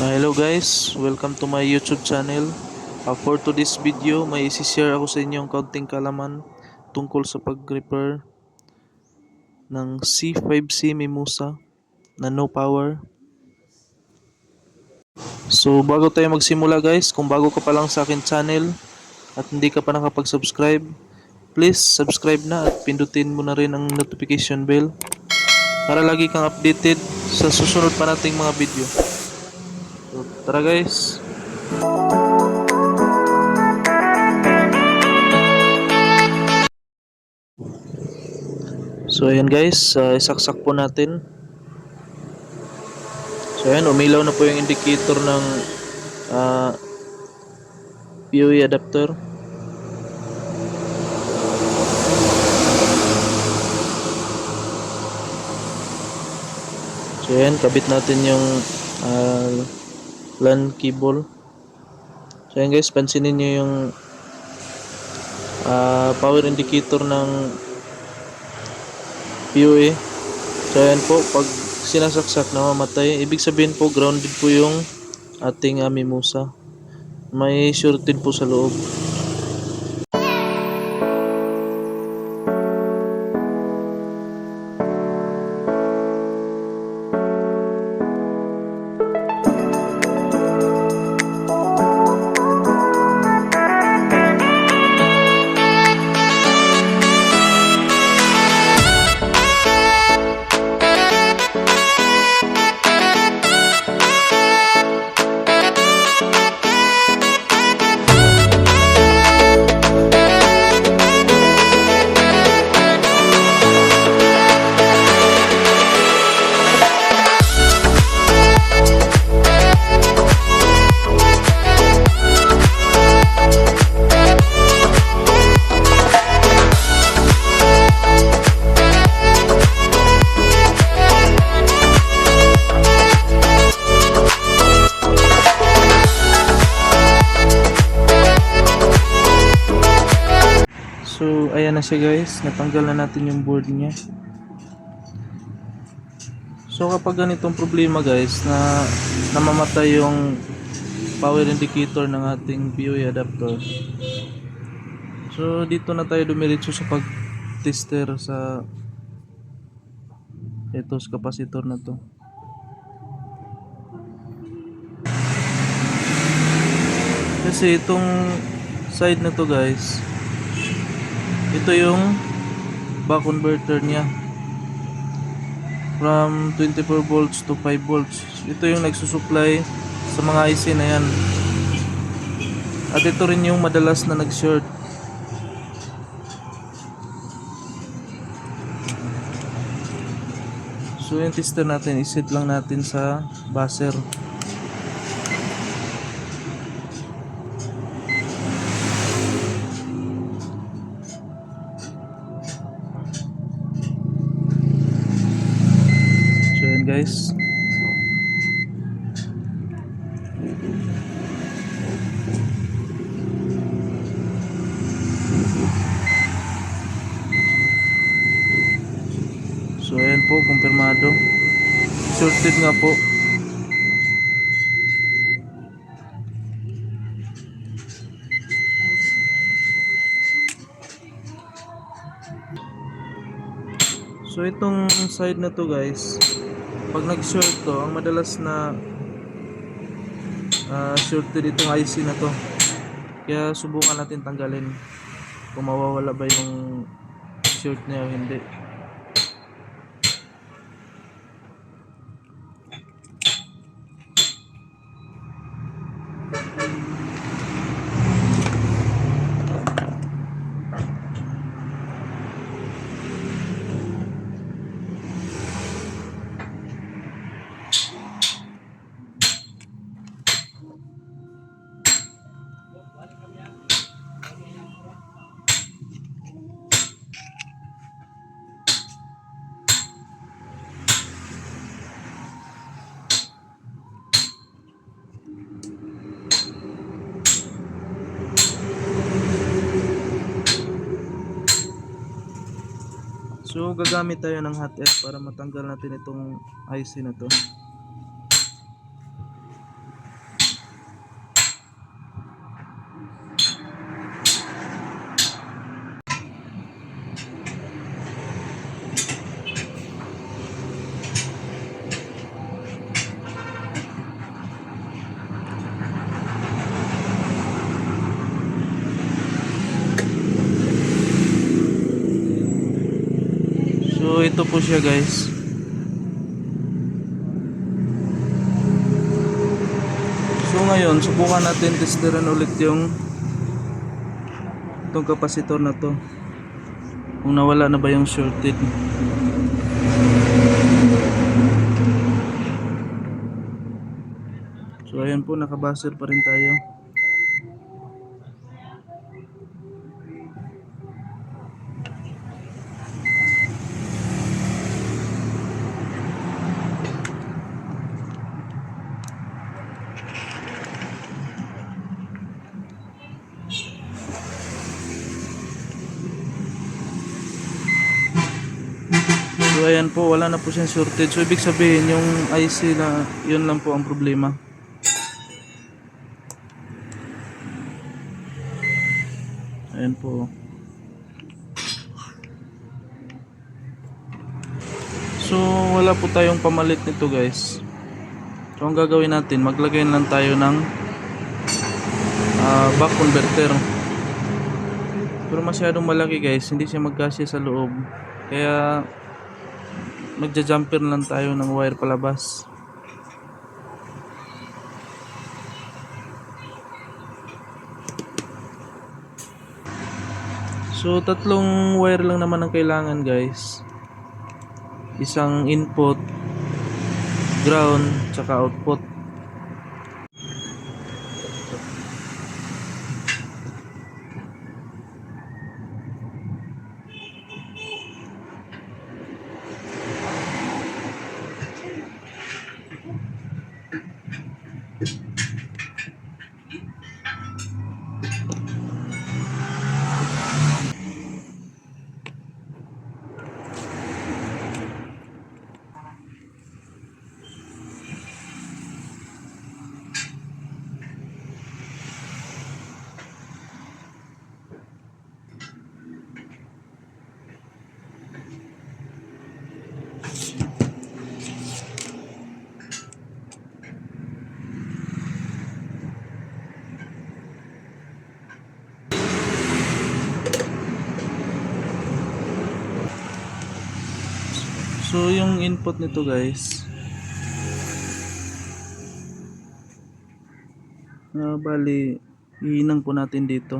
Hello guys, welcome to my YouTube channel. For today's video, may isi-share ako sa inyong kaunting kalaman tungkol sa pag-repair ng C5C Mimosa na no power. So bago tayo magsimula guys, kung bago ka pa lang sa akin channel at hindi ka pa nakapag-subscribe, please subscribe na at pindutin mo na rin ang notification bell para lagi kang updated sa susunod pa nating mga video. So tara guys. So ayan guys, isaksak po natin. So ayan, umilaw na po yung indicator ng PoE adapter. So ayan, kabit natin yung LAN cable. So ayan guys, pansinin nyo yung power indicator ng PoE. So ayan po, pag sinasaksak namamatay, ibig sabihin po grounded po yung ating Mimosa. May shorted po sa loob. So ayan na siya guys, natanggal na natin yung board niya. So kapag ganitong problema guys na namamatay yung power indicator ng ating PoE adapter, so dito na tayo dumiretso sa pag-tester sa sa capacitor na to. Kasi itong side na to guys, ito yung back converter niya from 24 volts to 5 volts. Ito yung nagsusupply sa mga IC na yan. At ito rin yung madalas na nag-short. So yung tester natin, iset lang natin sa buzzer. So yun guys. So ayan po, kumpirmado. Shorted nga po. So itong side na to guys, pag nag-short to, ang madalas na shorted itong IC na to. Kaya subukan natin tanggalin kung mawawala ba yung short niya o hindi. So gagamit tayo ng hot air para matanggal natin itong IC na to. So ito po siya guys. So ngayon, subukan natin testeran ulit yung itong kapasitor na to. Kung nawala na ba yung shorted. So ayan po, nakabaser pa rin tayo. So ayan po, wala na po siyang shortage. So ibig sabihin yung IC na yun lang po ang problema. Ayan po. So wala po tayong pamalit nito guys. So ang gagawin natin, maglagay lang tayo ng buck converter. Pero masyadong malaki guys, hindi siya magkasya sa loob. Kaya magja-jumper lang tayo ng wire palabas. So tatlong wire lang naman ang kailangan guys. Isang input, ground, tsaka output. So yung input nito guys, bali iinang po natin dito.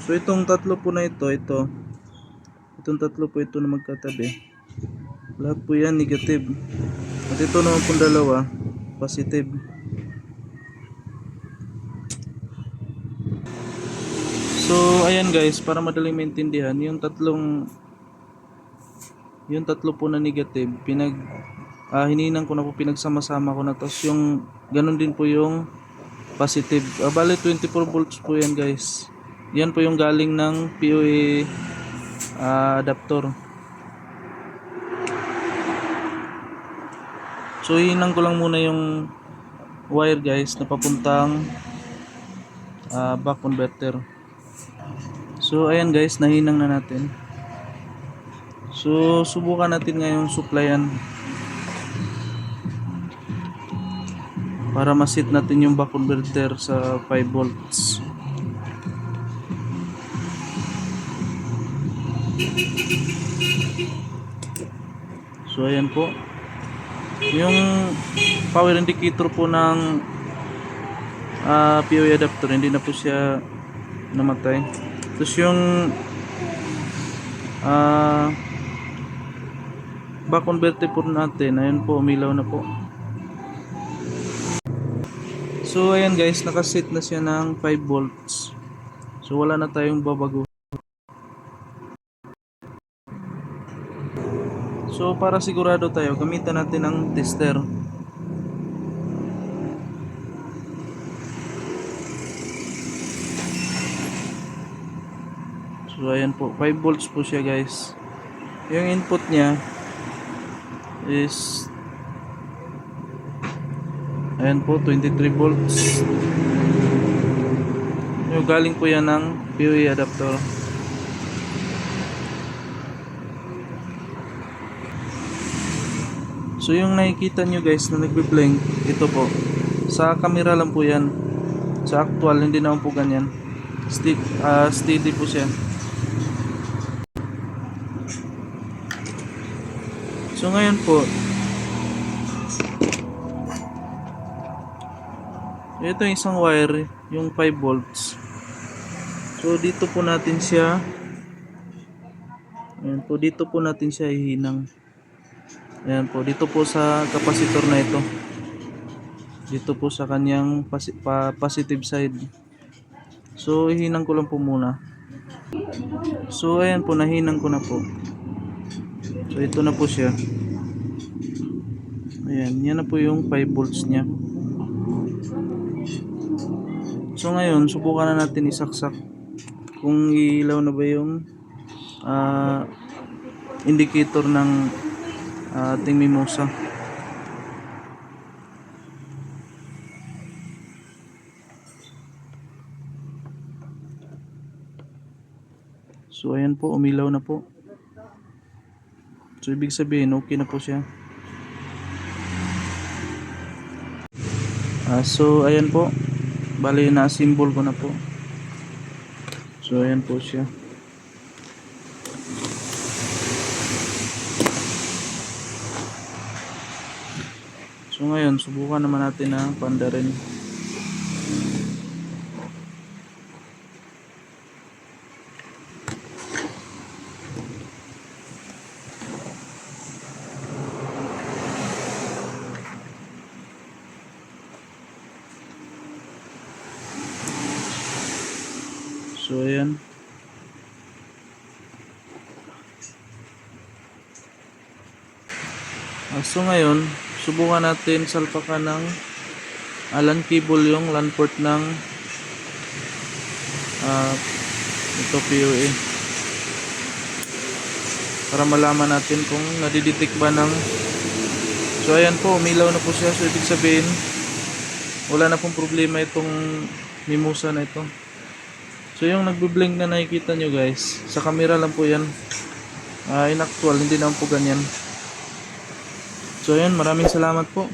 So itong tatlo po na itong tatlo po ito na magkatabi, lahat po yan negative. At ito naman po dalawa, positive. So ayan guys, para madaling maintindihan, yung tatlo po na negative, hininang ko na po, pinagsama-sama ko na, tapos yung ganun din po yung positive. Bali 24 volts po yan guys. Yan po yung galing ng POA adapter. So hinang ko lang muna yung wire guys na papuntang buck converter. So ayan guys, nahinang na natin. So subukan natin ngayong supplyan para ma-set natin yung buck converter sa 5 volts. So ayan po, yung power indicator po ng POA adapter, hindi na po siya namatay. Tapos yung buck converter po natin, ayun po, umilaw na po. So ayan guys, nakaset na siya ng 5 volts. So wala na tayong babago. So para sigurado tayo, gamitan natin ng tester. So ayan po, 5 volts po siya guys. Yung input niya is ayan po, 23 volts. Yung galing po yan ng POA adapter. So yung nakikita nyo guys na nagbe-blink, ito po, sa camera lang po yan. Sa actual hindi naman po ganyan. Steady po siya. So ngayon po, ito yung isang wire, yung 5 volts. So dito po natin siya, ayan po, dito po natin siya ihinang. Ayan po, dito po sa capacitor na ito. Dito po sa kanyang positive side. So ihinang ko lang po muna. So ayan po, nahinang ko na po. So ito na po siya. Ayan, yan na po yung 5 volts niya. So ngayon, subukan na natin isaksak kung ilaw na ba yung indicator ng ating mimosa. So ayan po, umilaw na po. So ibig sabihin, okay na po siya. So ayan po, bali na symbol ko na po. So ayan po siya. So ngayon, subukan naman natin na pandarin. So ayan. So ngayon, subukan natin salpakan ng LAN cable yung LAN port ng ito POA. Para malaman natin kung nadidetect ba ng. So ayan po, umilaw na po siya. So ibig sabihin, wala na pong problema itong mimosa na ito. So yung nagbe-blink na nakikita nyo guys, sa camera lang po yan. In actual, hindi naman po ganyan. So ayan, maraming salamat po.